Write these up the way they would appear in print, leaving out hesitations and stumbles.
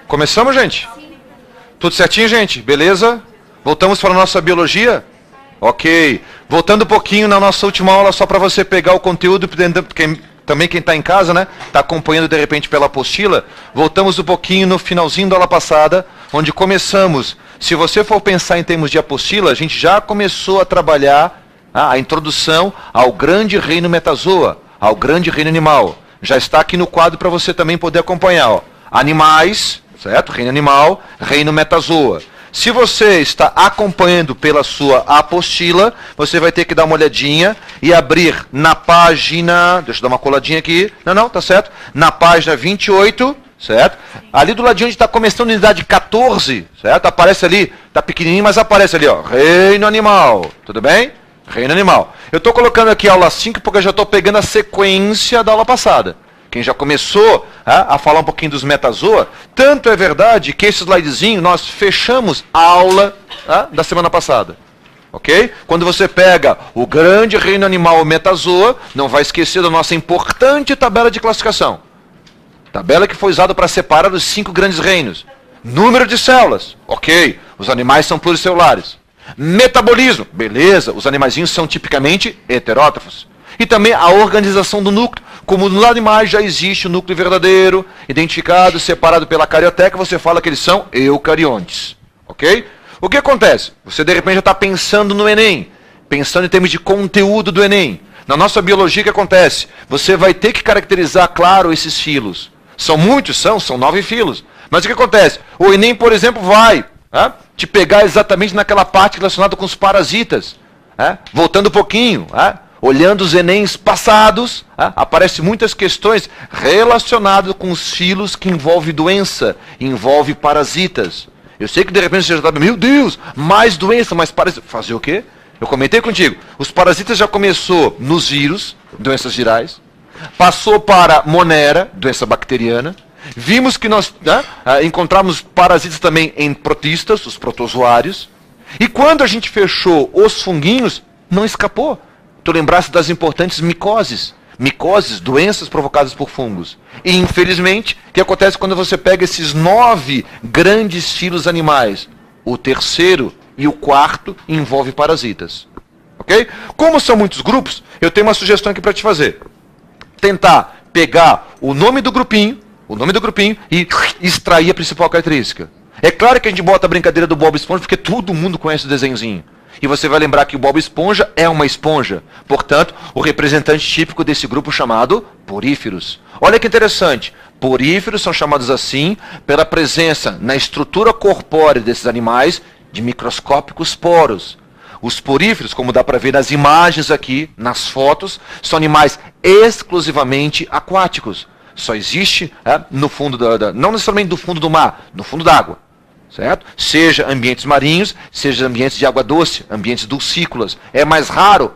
Começamos, gente? Tudo certinho, gente? Beleza? Voltamos para a nossa biologia? Ok. Voltando um pouquinho na nossa última aula, só para você pegar o conteúdo, também quem está em casa, né? Está acompanhando de repente pela apostila. Voltamos um pouquinho no finalzinho da aula passada, onde começamos. Se você for pensar em termos de apostila, a gente já começou a trabalhar a introdução ao grande reino metazoa, ao grande reino animal. Já está aqui no quadro para você também poder acompanhar. Ó. Animais, certo? Reino animal, reino metazoa. Se você está acompanhando pela sua apostila, você vai ter que dar uma olhadinha e abrir na página... Deixa eu dar uma coladinha aqui. Não, tá certo. Na página 28, certo? Ali do ladinho onde está começando a unidade 14, certo? Aparece ali, tá pequenininho, mas aparece ali, ó. Reino animal, tudo bem? Reino animal. Eu estou colocando aqui a aula 5 porque eu já estou pegando a sequência da aula passada. Quem já começou a falar um pouquinho dos metazoa, tanto é verdade que esse slidezinho nós fechamos a aula da semana passada. Ok? Quando você pega o grande reino animal metazoa, não vai esquecer da nossa importante tabela de classificação. Tabela que foi usada para separar os 5 grandes reinos. Número de células. Ok. Os animais são pluricelulares. Metabolismo. Beleza. Os animaizinhos são tipicamente heterótrofos. E também a organização do núcleo. Como nos animais já existe o núcleo verdadeiro, identificado, separado pela carioteca, você fala que eles são eucariontes. Ok? O que acontece? Você de repente já está pensando no Enem, pensando em termos de conteúdo do Enem. Na nossa biologia, o que acontece? Você vai ter que caracterizar, claro, esses filos. São muitos? São 9 filos. Mas o que acontece? O Enem, por exemplo, vai te pegar exatamente naquela parte relacionada com os parasitas. Voltando um pouquinho, olhando os Enems passados, aparecem muitas questões relacionadas com os filos que envolvem doença, envolvem parasitas. Eu sei que de repente você já está, meu Deus, mais doença, mais parasita. Fazer o quê? Eu comentei contigo. Os parasitas já começou nos vírus, doenças virais, passou para monera, doença bacteriana. Vimos que nós encontramos parasitas também em protistas, os protozoários. E quando a gente fechou os funguinhos, não escapou. Tu lembrasse das importantes micoses. Micoses, doenças provocadas por fungos. E, infelizmente, o que acontece quando você pega esses 9 grandes filos animais? O terceiro e o quarto envolve parasitas. Ok? Como são muitos grupos, eu tenho uma sugestão aqui para te fazer. Tentar pegar o nome do grupinho e extrair a principal característica. É claro que a gente bota a brincadeira do Bob Esponja, porque todo mundo conhece o desenhozinho. E você vai lembrar que o Bob Esponja é uma esponja. Portanto, o representante típico desse grupo chamado poríferos. Olha que interessante. Poríferos são chamados assim pela presença na estrutura corpórea desses animais de microscópicos poros. Os poríferos, como dá para ver nas imagens aqui, nas fotos, são animais exclusivamente aquáticos. Só existe no fundo não necessariamente do fundo do mar, no fundo da água. Certo? Seja ambientes marinhos, seja ambientes de água doce, ambientes dulcícolas. É mais raro?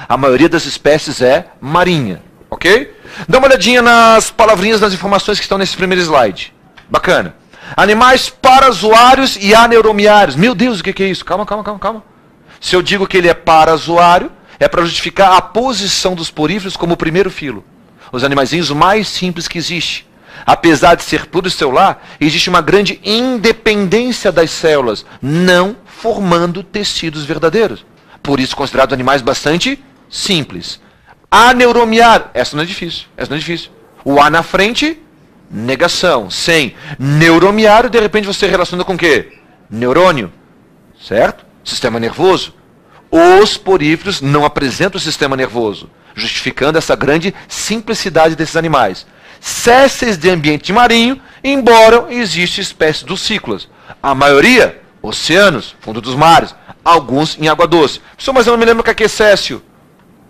A maioria das espécies é marinha. Ok? Dá uma olhadinha nas palavrinhas, nas informações que estão nesse primeiro slide. Bacana. Animais parazoários e aneuromiários. Meu Deus, o que é isso? Calma. Se eu digo que ele é parazoário, é para justificar a posição dos poríferos como o primeiro filo. Os animaizinhos mais simples que existe. Apesar de ser pluricelular, existe uma grande independência das células, não formando tecidos verdadeiros. Por isso, considerados animais bastante simples. Aneuromiário, essa não é difícil. O A na frente, negação, sem. Neuromiário, de repente você relaciona com o quê? Neurônio, certo? Sistema nervoso. Os poríferos não apresentam o sistema nervoso, justificando essa grande simplicidade desses animais. Césseis de ambiente marinho, embora existam espécies dulcícolas. A maioria, oceanos, fundo dos mares, alguns em água doce. Pessoal, mas eu não me lembro o que é céssio.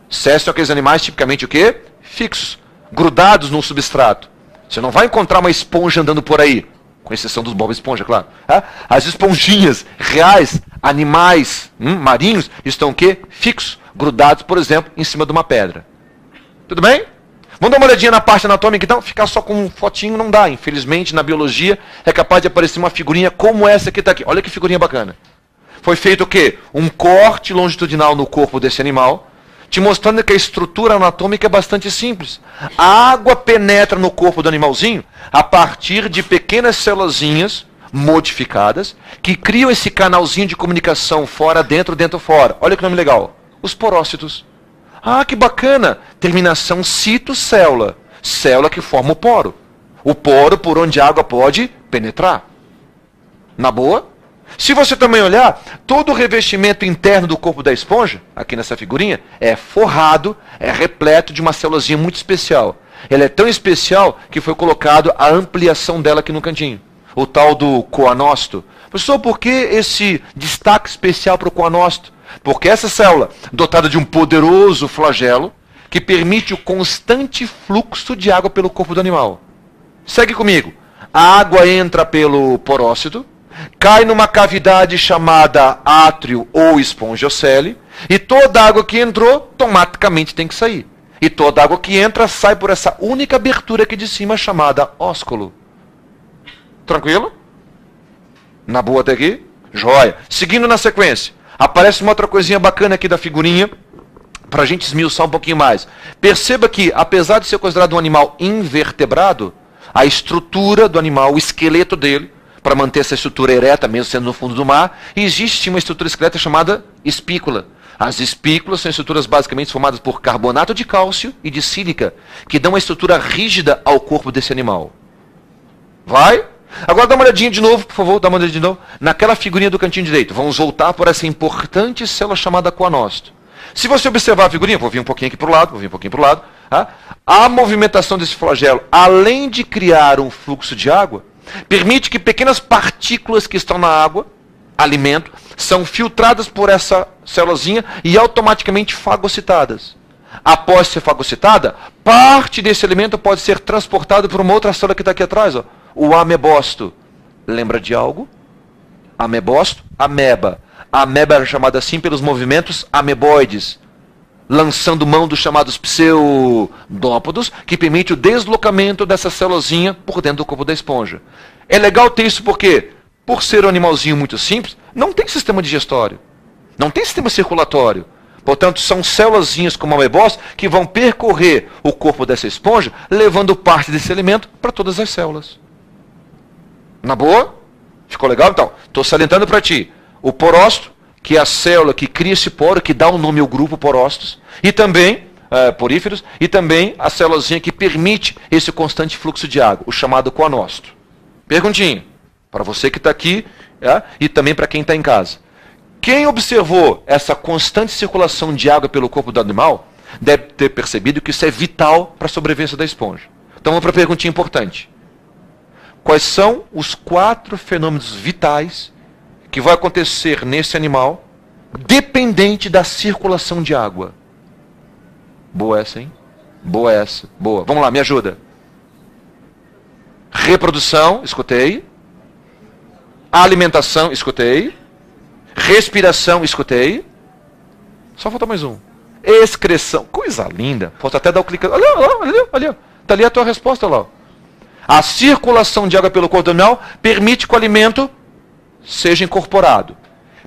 Céssio são aqueles animais tipicamente o quê? Fixos, grudados no substrato. Você não vai encontrar uma esponja andando por aí, com exceção dos Bob Esponja, claro. As esponjinhas reais, animais marinhos, estão o quê? Fixos, grudados, por exemplo, em cima de uma pedra. Tudo bem? Vamos dar uma olhadinha na parte anatômica, então? Ficar só com um fotinho não dá. Infelizmente, na biologia, é capaz de aparecer uma figurinha como essa que está aqui. Olha que figurinha bacana. Foi feito o quê? Um corte longitudinal no corpo desse animal, te mostrando que a estrutura anatômica é bastante simples. A água penetra no corpo do animalzinho a partir de pequenas célulazinhas modificadas que criam esse canalzinho de comunicação fora, dentro, dentro, fora. Olha que nome legal. Os porócitos. Ah, que bacana. Terminação citocélula. Célula que forma o poro. O poro por onde a água pode penetrar. Na boa? Se você também olhar, todo o revestimento interno do corpo da esponja, aqui nessa figurinha, é forrado, é repleto de uma célulazinha muito especial. Ela é tão especial que foi colocado a ampliação dela aqui no cantinho. O tal do coanócito. Professor, por que esse destaque especial para o coanócito? Porque essa célula, dotada de um poderoso flagelo, que permite o constante fluxo de água pelo corpo do animal. Segue comigo. A água entra pelo porócito, cai numa cavidade chamada átrio ou espongiocele, e toda a água que entrou, automaticamente tem que sair. E toda a água que entra, sai por essa única abertura aqui de cima, chamada ósculo. Tranquilo? Na boa até aqui? Joia. Seguindo na sequência, aparece uma outra coisinha bacana aqui da figurinha, para a gente esmiuçar um pouquinho mais. Perceba que, apesar de ser considerado um animal invertebrado, a estrutura do animal, o esqueleto dele, para manter essa estrutura ereta, mesmo sendo no fundo do mar, existe uma estrutura esquelética chamada espícula. As espículas são estruturas basicamente formadas por carbonato de cálcio e de sílica, que dão uma estrutura rígida ao corpo desse animal. Vai? Agora dá uma olhadinha de novo, por favor, dá uma olhadinha de novo, naquela figurinha do cantinho direito. Vamos voltar por essa importante célula chamada coanócito. Se você observar a figurinha, vou vir um pouquinho aqui para o lado, tá? A movimentação desse flagelo, além de criar um fluxo de água, permite que pequenas partículas que estão na água, alimento, são filtradas por essa célulazinha e automaticamente fagocitadas. Após ser fagocitada, parte desse alimento pode ser transportado por uma outra célula que está aqui atrás, ó, o amebócito. Lembra de algo? Amebócito, ameba. A ameba era chamada assim pelos movimentos ameboides, lançando mão dos chamados pseudópodos, que permite o deslocamento dessa célulazinha por dentro do corpo da esponja. É legal ter isso porque, por ser um animalzinho muito simples, não tem sistema digestório, não tem sistema circulatório. Portanto, são célulazinhas como amebócito que vão percorrer o corpo dessa esponja, levando parte desse alimento para todas as células. Na boa? Ficou legal? Então, estou salientando para ti. O porócito, que é a célula que cria esse poro, que dá o nome ao grupo porócitos, e também, poríferos, e também a célulazinha que permite esse constante fluxo de água, o chamado coanócito. Perguntinha, para você que está aqui, e também para quem está em casa. Quem observou essa constante circulação de água pelo corpo do animal, deve ter percebido que isso é vital para a sobrevivência da esponja. Então vamos para a perguntinha importante. Quais são os 4 fenômenos vitais que vai acontecer nesse animal, dependente da circulação de água? Boa essa, hein? Boa essa. Boa. Vamos lá, me ajuda. Reprodução, escutei. Alimentação, escutei. Respiração, escutei. Só falta mais um. Excreção. Coisa linda. Posso até dar o clique. Olha. Está ali a tua resposta, lá. A circulação de água pelo corpo do animal permite que o alimento seja incorporado.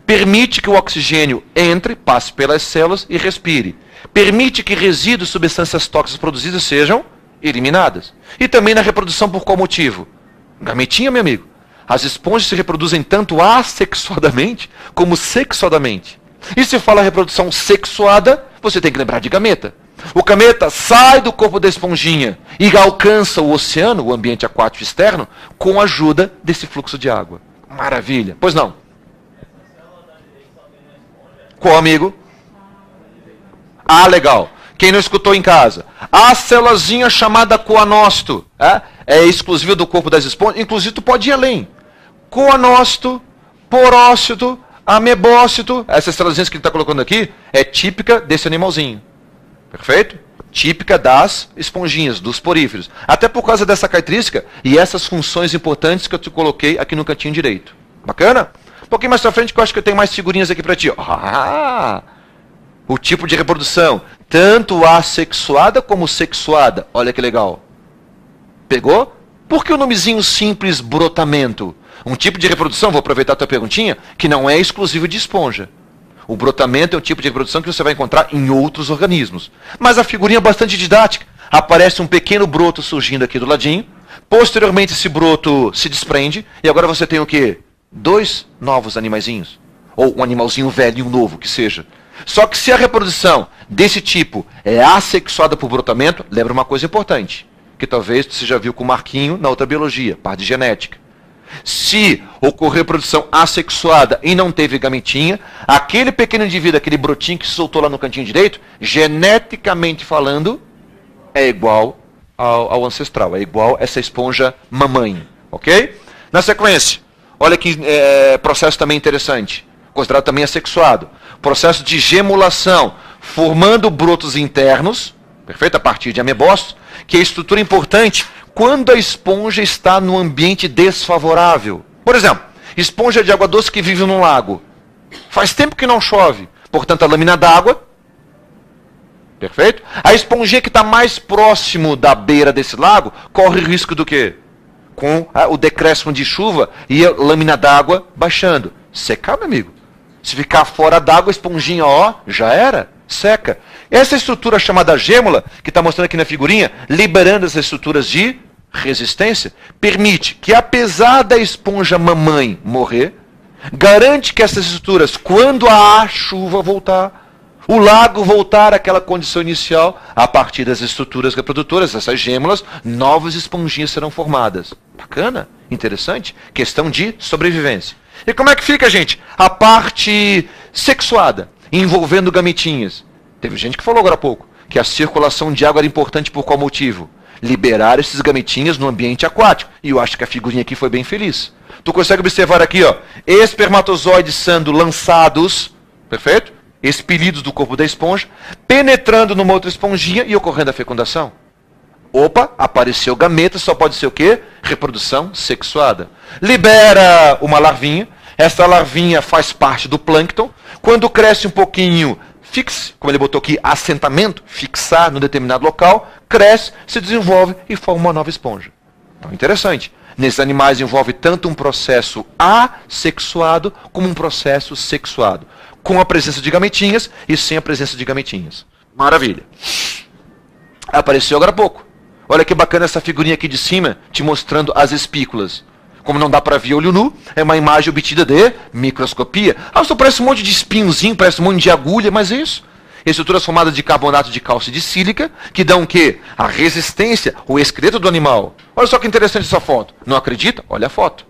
Permite que o oxigênio entre, passe pelas células e respire. Permite que resíduos, substâncias tóxicas produzidas sejam eliminadas. E também na reprodução por qual motivo? Gametinha, meu amigo. As esponjas se reproduzem tanto assexuadamente como sexuadamente. E se fala reprodução sexuada, você tem que lembrar de gameta. O gameta sai do corpo da esponjinha e alcança o oceano, o ambiente aquático externo, com a ajuda desse fluxo de água. Maravilha. Pois não? Qual, amigo? Ah, legal. Quem não escutou em casa? A célulazinha chamada coanócito é exclusiva do corpo das esponjas. Inclusive, tu pode ir além. Coanócito, porócito, amebócito. Essas células que ele está colocando aqui é típica desse animalzinho. Perfeito? Típica das esponjinhas, dos poríferos. Até por causa dessa característica e essas funções importantes que eu te coloquei aqui no cantinho direito. Bacana? Um pouquinho mais pra frente que eu acho que eu tenho mais figurinhas aqui para ti. O tipo de reprodução, tanto assexuada como sexuada. Olha que legal. Pegou? Por que o nomezinho simples brotamento? Um tipo de reprodução, vou aproveitar a tua perguntinha, que não é exclusivo de esponja. O brotamento é um tipo de reprodução que você vai encontrar em outros organismos. Mas a figurinha é bastante didática. Aparece um pequeno broto surgindo aqui do ladinho. Posteriormente esse broto se desprende. E agora você tem o quê? 2 novos animaizinhos. Ou um animalzinho velho e um novo, que seja. Só que se a reprodução desse tipo é assexuada por brotamento, lembra uma coisa importante. Que talvez você já viu com o Marquinho na outra biologia, parte de genética. Se ocorrer reprodução assexuada e não teve gametinha, aquele pequeno indivíduo, aquele brotinho que se soltou lá no cantinho direito, geneticamente falando, é igual ao ancestral, é igual essa esponja mamãe, ok? Na sequência, olha que processo também interessante, considerado também assexuado, processo de gemulação, formando brotos internos, perfeito? A partir de amebócitos, que é a estrutura importante quando a esponja está no ambiente desfavorável. Por exemplo, esponja de água doce que vive num lago. Faz tempo que não chove, portanto a lâmina d'água, perfeito? A esponjinha que está mais próximo da beira desse lago, corre risco do quê? Com o decréscimo de chuva e a lâmina d'água baixando. Secar, meu amigo. Se ficar fora d'água, a esponjinha, ó, já era, seca. Essa estrutura chamada gêmula, que está mostrando aqui na figurinha, liberando essas estruturas de resistência, permite que, apesar da esponja mamãe morrer, garante que essas estruturas, quando a chuva voltar, o lago voltar àquela condição inicial, a partir das estruturas reprodutoras, essas gêmulas, novas esponjinhas serão formadas. Bacana, interessante, questão de sobrevivência. E como é que fica, gente? A parte sexuada, envolvendo gametinhas. Teve gente que falou agora há pouco que a circulação de água era importante por qual motivo? Liberar esses gametinhas no ambiente aquático. E eu acho que a figurinha aqui foi bem feliz. Tu consegue observar aqui, ó, espermatozoides sendo lançados, perfeito? Expelidos do corpo da esponja, penetrando numa outra esponjinha e ocorrendo a fecundação. Opa, apareceu gameta, só pode ser o quê? Reprodução sexuada. Libera uma larvinha, essa larvinha faz parte do plâncton. Quando cresce um pouquinho, fixe, como ele botou aqui, assentamento, fixar no determinado local, cresce, se desenvolve e forma uma nova esponja. Então, interessante. Nesses animais envolve tanto um processo assexuado como um processo sexuado. Com a presença de gametinhas e sem a presença de gametinhas. Maravilha. Apareceu agora há pouco. Olha que bacana essa figurinha aqui de cima, te mostrando as espículas. Como não dá para ver olho nu, é uma imagem obtida de microscopia. Ah, só parece um monte de espinhozinho, parece um monte de agulha, mas é isso. Estruturas formadas de carbonato de cálcio e de sílica, que dão o quê? A resistência, o esqueleto do animal. Olha só que interessante essa foto. Não acredita? Olha a foto.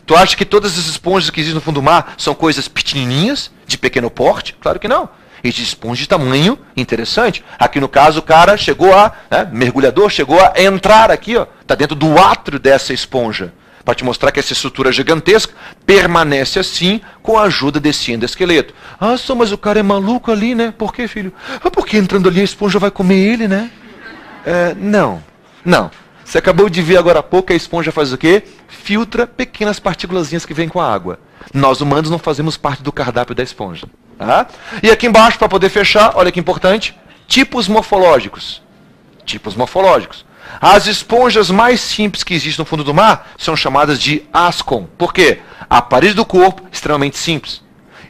Tu acha que todas as esponjas que existem no fundo do mar são coisas pequenininhas, de pequeno porte? Claro que não. Existe esponja de tamanho interessante. Aqui no caso o cara chegou mergulhador, chegou a entrar aqui, ó, tá dentro do átrio dessa esponja. Para te mostrar que essa estrutura gigantesca permanece assim com a ajuda desse endoesqueleto. Ah, só, mas o cara é maluco ali, né? Por quê, filho? Ah, porque entrando ali a esponja vai comer ele, né? Não. Você acabou de ver agora há pouco que a esponja faz o quê? Filtra pequenas partículazinhas que vêm com a água. Nós humanos não fazemos parte do cardápio da esponja. Tá? E aqui embaixo, para poder fechar, olha que importante, tipos morfológicos. Tipos morfológicos. As esponjas mais simples que existem no fundo do mar são chamadas de ascon. Por quê? A parede do corpo extremamente simples.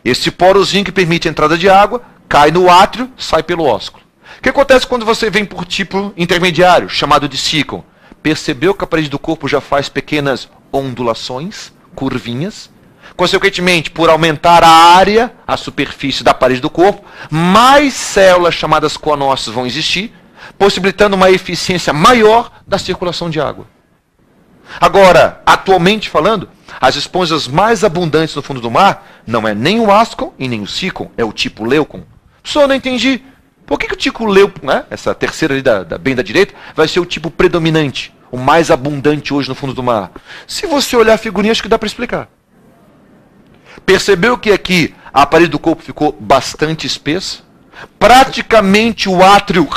Esse porozinho que permite a entrada de água cai no átrio, sai pelo ósculo. O que acontece quando você vem por tipo intermediário, chamado de sícon? Percebeu que a parede do corpo já faz pequenas ondulações, curvinhas? Consequentemente, por aumentar a área, a superfície da parede do corpo, mais células chamadas coanócitos vão existir, possibilitando uma eficiência maior da circulação de água. Agora, atualmente falando, as esponjas mais abundantes no fundo do mar não é nem o ascon e nem o sícon, é o tipo leucon. Só não entendi. Por que o tipo leucon, né, essa terceira ali bem da direita, vai ser o tipo predominante, o mais abundante hoje no fundo do mar? Se você olhar a figurinha, acho que dá para explicar. Percebeu que aqui a parede do corpo ficou bastante espessa? Praticamente o átrio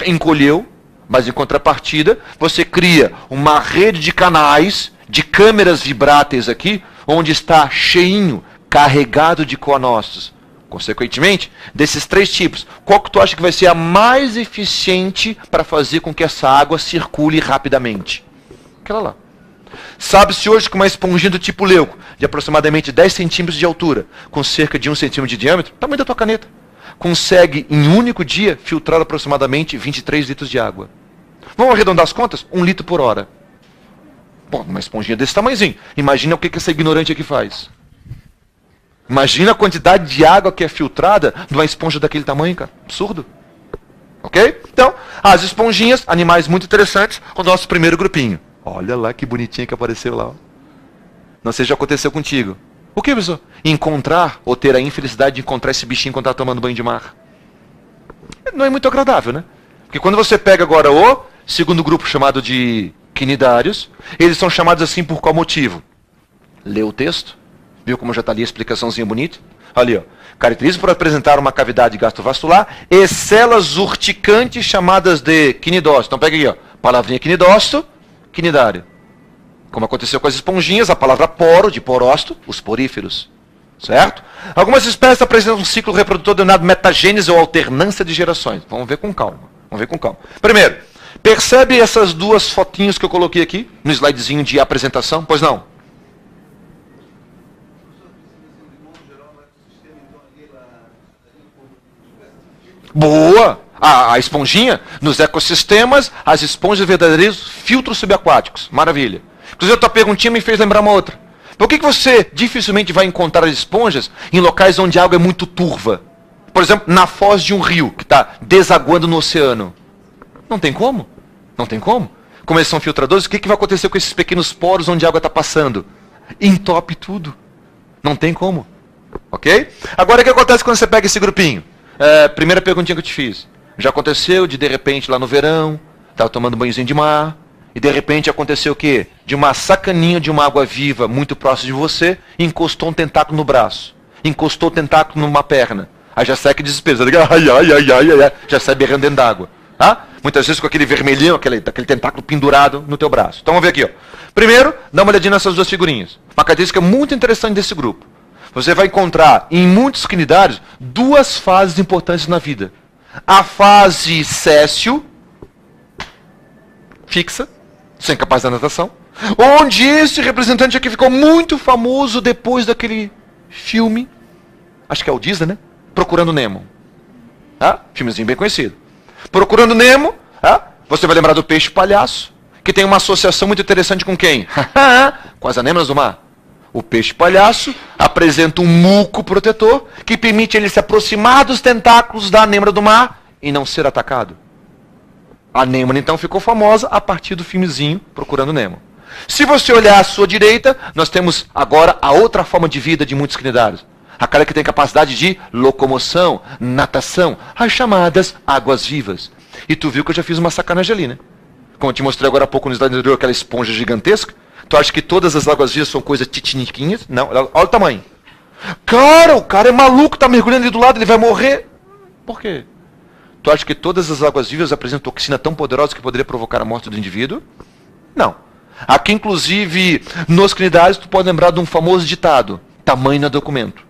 encolheu, mas em contrapartida, você cria uma rede de canais, de câmeras vibráteis aqui, onde está cheinho, carregado de coanócitos. Consequentemente, desses 3 tipos, qual que tu acha que vai ser a mais eficiente para fazer com que essa água circule rapidamente? Aquela lá. Sabe-se hoje que uma esponjinha do tipo leuco, de aproximadamente 10 centímetros de altura, com cerca de 1 centímetro de diâmetro, tamanho da tua caneta, consegue, em um único dia, filtrar aproximadamente 23 litros de água. Vamos arredondar as contas? 1 litro por hora. Bom, uma esponjinha desse tamanhozinho. Imagina o que essa ignorante aqui faz. Imagina a quantidade de água que é filtrada de uma esponja daquele tamanho, cara. Absurdo. Ok? Então, as esponjinhas, animais muito interessantes, o nosso primeiro grupinho. Olha lá que bonitinha que apareceu lá. Ó. Não sei se já aconteceu contigo. O que, pessoal? Encontrar, ou ter a infelicidade de encontrar esse bichinho quando está tomando banho de mar. Não é muito agradável, né? Porque quando você pega agora o segundo grupo chamado de quinidários, eles são chamados assim por qual motivo? Lê o texto. Viu como já está ali a explicaçãozinha bonita? Ali, ó. Característico por apresentar uma cavidade gastrovascular e células urticantes chamadas de quinidócito. Então pega aqui, ó. Palavrinha quinidócito, quinidário. Como aconteceu com as esponjinhas, a palavra poro, de porócito, os poríferos. Certo? Algumas espécies apresentam um ciclo reprodutor denominado metagênese ou alternância de gerações. Vamos ver com calma. Vamos ver com calma. Primeiro, percebe essas duas fotinhos que eu coloquei aqui no slidezinho de apresentação? Pois não? Boa! A esponjinha, nos ecossistemas, as esponjas verdadeiros filtros subaquáticos. Maravilha. Inclusive, a tua perguntinha me fez lembrar uma outra. Por que você dificilmente vai encontrar as esponjas em locais onde a água é muito turva? Por exemplo, na foz de um rio que está desaguando no oceano. Não tem como. Não tem como. Como eles são filtradores, o que vai acontecer com esses pequenos poros onde a água está passando? Entope tudo. Não tem como. Ok? Agora, o que acontece quando você pega esse grupinho? Primeira perguntinha que eu te fiz. Já aconteceu de repente, lá no verão, estava tomando banhozinho de mar, e de repente aconteceu o quê? De uma sacaninha de uma água viva muito próxima de você, encostou um tentáculo no braço. Encostou o tentáculo numa perna. Aí já sai que desespero. Já sai berrando dentro d'água. Tá? Muitas vezes com aquele vermelhinho, aquele tentáculo pendurado no teu braço. Então vamos ver aqui. Ó. Primeiro, dá uma olhadinha nessas duas figurinhas. Uma característica muito interessante desse grupo. Você vai encontrar em muitos quinidários duas fases importantes na vida. A fase céssio, fixa, sem capacidade de natação, onde esse representante aqui ficou muito famoso depois daquele filme, acho que é o Disney, né? Procurando Nemo. Tá? Filmezinho bem conhecido. Procurando Nemo, tá? Você vai lembrar do peixe palhaço, que tem uma associação muito interessante com quem? Com as anêmonas do mar. O peixe palhaço apresenta um muco protetor que permite ele se aproximar dos tentáculos da anêmona do mar e não ser atacado. A anêmona então ficou famosa a partir do filmezinho Procurando Nemo. Se você olhar à sua direita, nós temos agora a outra forma de vida de muitos quinidários. Aquela que tem capacidade de locomoção, natação, as chamadas águas-vivas. E tu viu que eu já fiz uma sacanagem ali, né? Como eu te mostrei agora há pouco no slide anterior, aquela esponja gigantesca. Tu acha que todas as águas-vivas são coisas titiniquinhas? Não, olha o tamanho. Cara, o cara é maluco, tá mergulhando ali do lado, ele vai morrer. Por quê? Tu acha que todas as águas-vivas apresentam toxina tão poderosa que poderia provocar a morte do indivíduo? Não. Aqui, inclusive, nos quinidários, tu pode lembrar de um famoso ditado. Tamanho não é documento.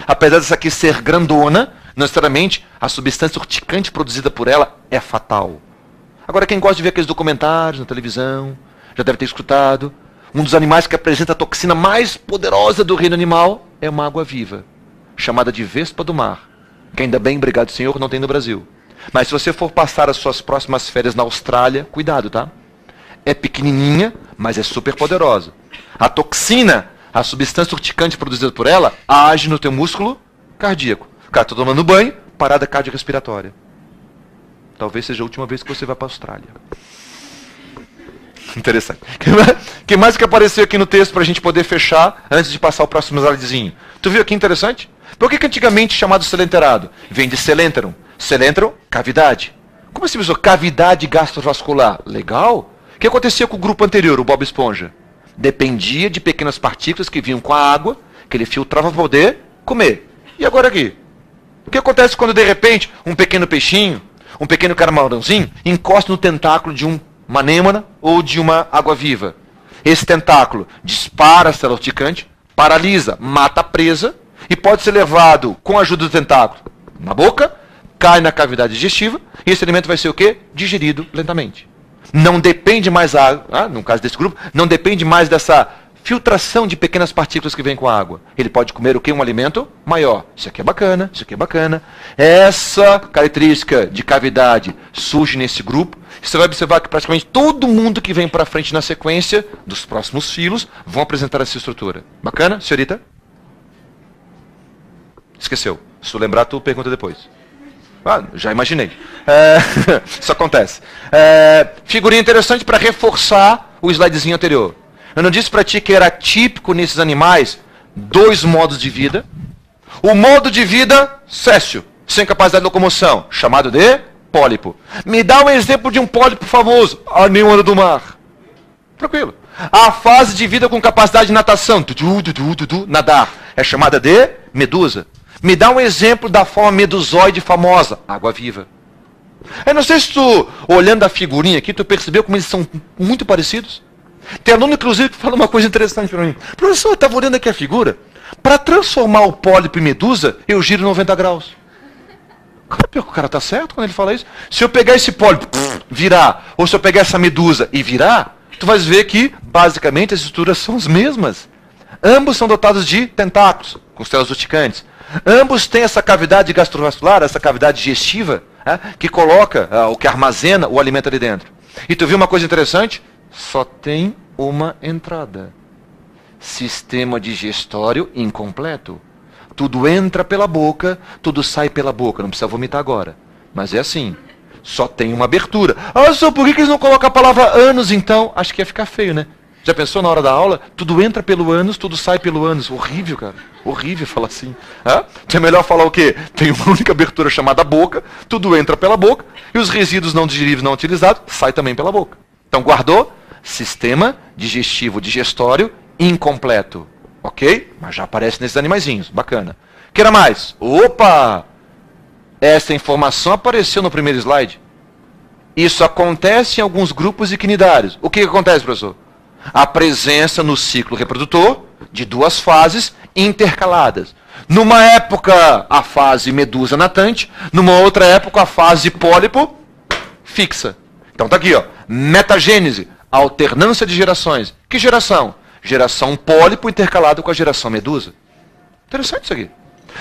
Apesar dessa aqui ser grandona, não necessariamente a substância urticante produzida por ela é fatal. Agora, quem gosta de ver aqueles documentários na televisão, já deve ter escutado. Um dos animais que apresenta a toxina mais poderosa do reino animal é uma água-viva, chamada de vespa do mar, que ainda bem, obrigado senhor, não tem no Brasil. Mas se você for passar as suas próximas férias na Austrália, cuidado, tá? É pequenininha, mas é super poderosa. A toxina, a substância urticante produzida por ela, age no teu músculo cardíaco. Cara, tô tomando banho, parada cardiorrespiratória. Talvez seja a última vez que você vai para a Austrália. Interessante. O que mais que apareceu aqui no texto para a gente poder fechar antes de passar o próximo slidezinho? Tu viu aqui interessante? Por que antigamente chamado selenterado? Vem de selenterum. Selenterum, cavidade. Como assim, pessoal? Cavidade gastrovascular. Legal. O que acontecia com o grupo anterior, o Bob Esponja? Dependia de pequenas partículas que vinham com a água, que ele filtrava para poder comer. E agora aqui? O que acontece quando, de repente, um pequeno peixinho, um pequeno camarãozinho, encosta no tentáculo de uma anêmona ou de uma água-viva? Esse tentáculo dispara a célula urticante, paralisa, mata a presa e pode ser levado com a ajuda do tentáculo na boca, cai na cavidade digestiva e esse alimento vai ser o quê? Digerido lentamente. Não depende mais a água, no caso desse grupo, não depende mais dessa filtração de pequenas partículas que vem com a água. Ele pode comer o quê? Um alimento maior. Isso aqui é bacana, isso aqui é bacana. Essa característica de cavidade surge nesse grupo. Você vai observar que praticamente todo mundo que vem para frente na sequência dos próximos filos vão apresentar essa estrutura. Bacana, senhorita? Esqueceu. Se tu lembrar, tu pergunta depois. Já imaginei. Isso acontece. Figurinha interessante para reforçar o slidezinho anterior. Eu não disse para ti que era típico nesses animais 2 modos de vida. O modo de vida céssio, sem capacidade de locomoção, chamado de pólipo. Me dá um exemplo de um pólipo famoso. Anemonas do mar. Tranquilo. A fase de vida com capacidade de natação, nadar, é chamada de medusa. Me dá um exemplo da forma medusoide famosa, água-viva. Eu não sei se tu, olhando a figurinha aqui, tu percebeu como eles são muito parecidos. Tem aluno, inclusive, que fala uma coisa interessante para mim. Professor, eu estava olhando aqui a figura. Para transformar o pólipo em medusa, eu giro 90 graus. O cara está certo quando ele fala isso? Se eu pegar esse pólipo, virar, ou se eu pegar essa medusa e virar, tu vais ver que, basicamente, as estruturas são as mesmas. Ambos são dotados de tentáculos, costelas urticantes. Ambos têm essa cavidade gastrovascular, essa cavidade digestiva, que coloca, o que armazena o alimento ali dentro. E tu viu uma coisa interessante? Só tem uma entrada. Sistema digestório incompleto. Tudo entra pela boca, tudo sai pela boca. Não precisa vomitar agora. Mas é assim. Só tem uma abertura. Só por que eles não colocam a palavra ânus então? Acho que ia ficar feio, né? Já pensou na hora da aula? Tudo entra pelo ânus, tudo sai pelo ânus. Horrível, cara. Horrível falar assim. É melhor falar o quê? Tem uma única abertura chamada boca, tudo entra pela boca, e os resíduos não digeríveis não utilizados saem também pela boca. Então guardou? Sistema digestivo digestório incompleto. Ok? Mas já aparece nesses animaizinhos. Bacana. Queira mais? Opa! Essa informação apareceu no primeiro slide. Isso acontece em alguns grupos equinidários. O que acontece, professor? A presença no ciclo reprodutor de 2 fases intercaladas. Numa época, a fase medusa natante. Numa outra época, a fase pólipo fixa. Então tá aqui, ó. Metagênese. Alternância de gerações. Que geração? Geração pólipo intercalado com a geração medusa. Interessante isso aqui.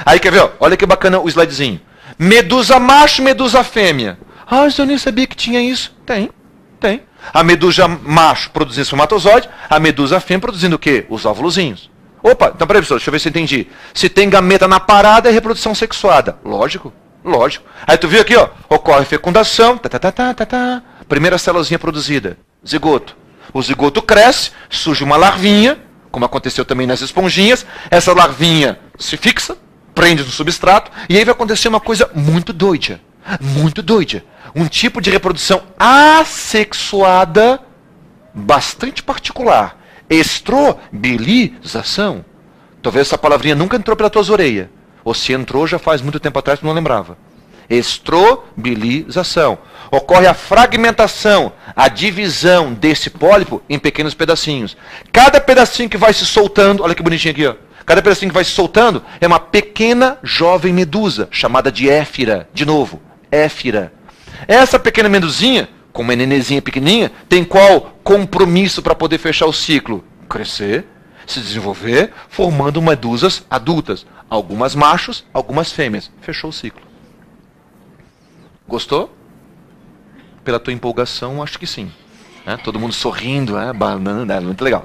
Aí quer ver? Ó, olha que bacana o slidezinho. Medusa macho, medusa fêmea. Eu nem sabia que tinha isso. Tem. A medusa macho produzindo espermatozoide, a medusa fêmea produzindo o quê? Os óvulozinhos. Opa, então peraí, professor, deixa eu ver se eu entendi. Se tem gameta na parada, é reprodução sexuada. Lógico. Aí tu viu aqui, ó, ocorre fecundação, primeira células produzida. Zigoto. O zigoto cresce, surge uma larvinha, como aconteceu também nas esponjinhas. Essa larvinha se fixa, prende no substrato, e aí vai acontecer uma coisa muito doida. Um tipo de reprodução assexuada, bastante particular. Estrobilização. Talvez essa palavrinha nunca entrou pelas tuas orelhas. Ou se entrou já faz muito tempo atrás, tu não lembrava. Estrobilização. Ocorre a fragmentação, a divisão desse pólipo em pequenos pedacinhos. Cada pedacinho que vai se soltando, olha que bonitinho aqui, ó. Cada pedacinho que vai se soltando é uma pequena jovem medusa, chamada de éfira. De novo, éfira. Essa pequena medusinha, com uma nenezinha pequenininha, tem qual compromisso para poder fechar o ciclo? Crescer, se desenvolver, formando medusas adultas. Algumas machos, algumas fêmeas. Fechou o ciclo. Gostou? Pela tua empolgação, acho que sim. Todo mundo sorrindo, banana, muito legal.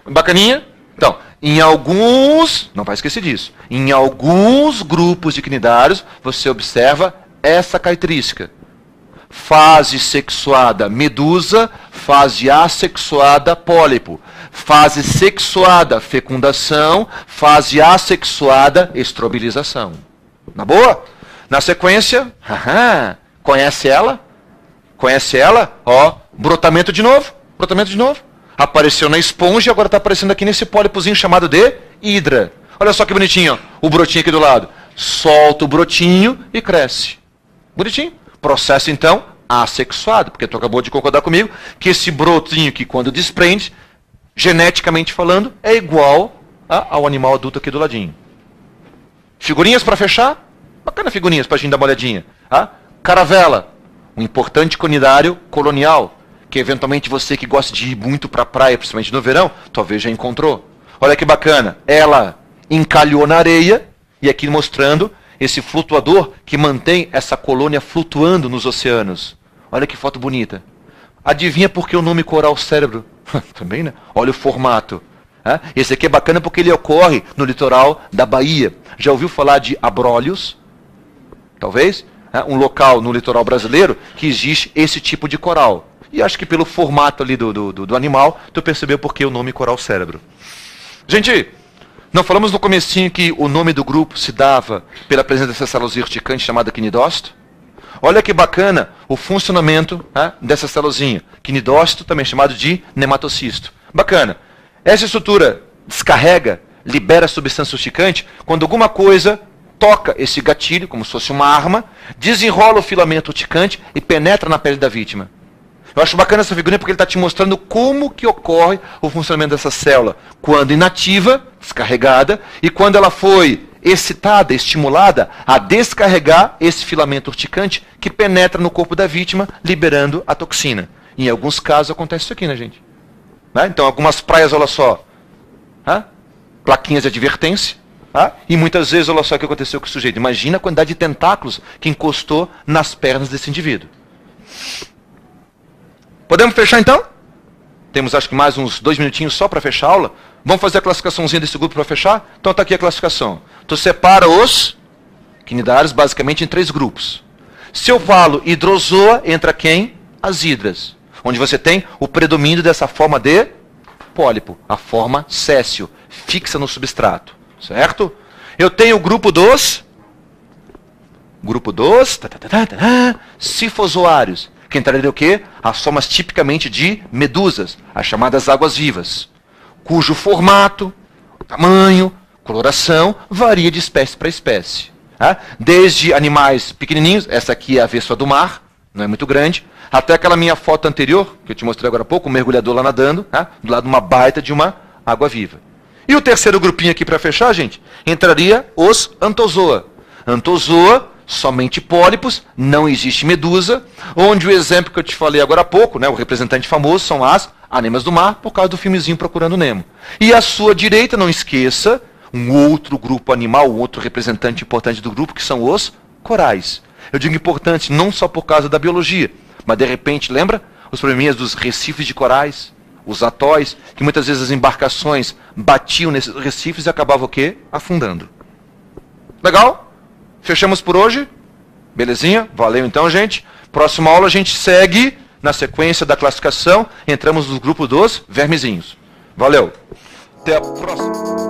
Bacaninha? Então, em alguns, não vai esquecer disso, em alguns grupos de cnidários, você observa essa característica. Fase sexuada medusa, fase assexuada pólipo. Fase sexuada fecundação, fase assexuada estrobilização. Na boa? Na sequência, conhece ela? Ó, brotamento de novo. Apareceu na esponja e agora está aparecendo aqui nesse pólipozinho chamado de hidra. Olha só que bonitinho, ó, o brotinho aqui do lado. Solta o brotinho e cresce. Bonitinho. Processo, então, assexuado, porque tu acabou de concordar comigo que esse brotinho que quando desprende, geneticamente falando, é igual ao animal adulto aqui do ladinho. Figurinhas para fechar? Bacana figurinhas para a gente dar uma olhadinha. Caravela, um importante conidário colonial, que eventualmente você que gosta de ir muito para a praia, principalmente no verão, talvez já encontrou. Olha que bacana, ela encalhou na areia, e aqui mostrando esse flutuador que mantém essa colônia flutuando nos oceanos. Olha que foto bonita. Adivinha por que o nome coral cérebro? Também, né? Olha o formato. Esse aqui é bacana porque ele ocorre no litoral da Bahia. Já ouviu falar de Abrolhos? Talvez? Um local no litoral brasileiro que existe esse tipo de coral. E acho que pelo formato ali do animal, tu percebeu por que o nome coral cérebro. Gente, não falamos no comecinho que o nome do grupo se dava pela presença dessa células urticante chamada quinidócito? Olha que bacana o funcionamento dessa célusinha. Quinidócito, também chamado de nematocisto. Bacana. Essa estrutura descarrega, libera a substância urticante quando alguma coisa toca esse gatilho, como se fosse uma arma, desenrola o filamento urticante e penetra na pele da vítima. Eu acho bacana essa figurinha porque ele está te mostrando como que ocorre o funcionamento dessa célula quando inativa, descarregada, e quando ela foi excitada, estimulada a descarregar esse filamento urticante que penetra no corpo da vítima, liberando a toxina. Em alguns casos acontece isso aqui, né, gente? Então, algumas praias, olha só, plaquinhas de advertência, e muitas vezes, olha só o que aconteceu com o sujeito. Imagina a quantidade de tentáculos que encostou nas pernas desse indivíduo. Podemos fechar, então? Temos, acho que, mais uns 2 minutinhos só para fechar a aula. Vamos fazer a classificaçãozinha desse grupo para fechar? Então, está aqui a classificação. Tu separa os quinidários, basicamente, em 3 grupos. Se eu falo hidrozoa, entra quem? As hidras. Onde você tem o predomínio dessa forma de pólipo, a forma céssio, fixa no substrato, certo? Eu tenho o grupo dos cifozoários, que entraria o quê? As formas tipicamente de medusas, as chamadas águas-vivas, cujo formato, tamanho, coloração varia de espécie para espécie. Desde animais pequenininhos, essa aqui é a vespa do mar, não é muito grande, até aquela minha foto anterior, que eu te mostrei agora há pouco, o mergulhador lá nadando, do lado de uma baita de uma água-viva. E o terceiro grupinho aqui para fechar, gente, entraria os antozoa. Antozoa, somente pólipos, não existe medusa, onde o exemplo que eu te falei agora há pouco, o representante famoso, são as anêmias do mar, por causa do filmezinho Procurando Nemo. E à sua direita, não esqueça, um outro grupo animal, um outro representante importante do grupo, que são os corais. Eu digo importante não só por causa da biologia, mas de repente, lembra? Os probleminhas dos recifes de corais, os atóis, que muitas vezes as embarcações batiam nesses recifes e acabavam o quê? Afundando. Legal? Fechamos por hoje? Belezinha? Valeu então, gente. Próxima aula a gente segue na sequência da classificação. Entramos no grupo dos vermezinhos. Valeu. Até a próxima.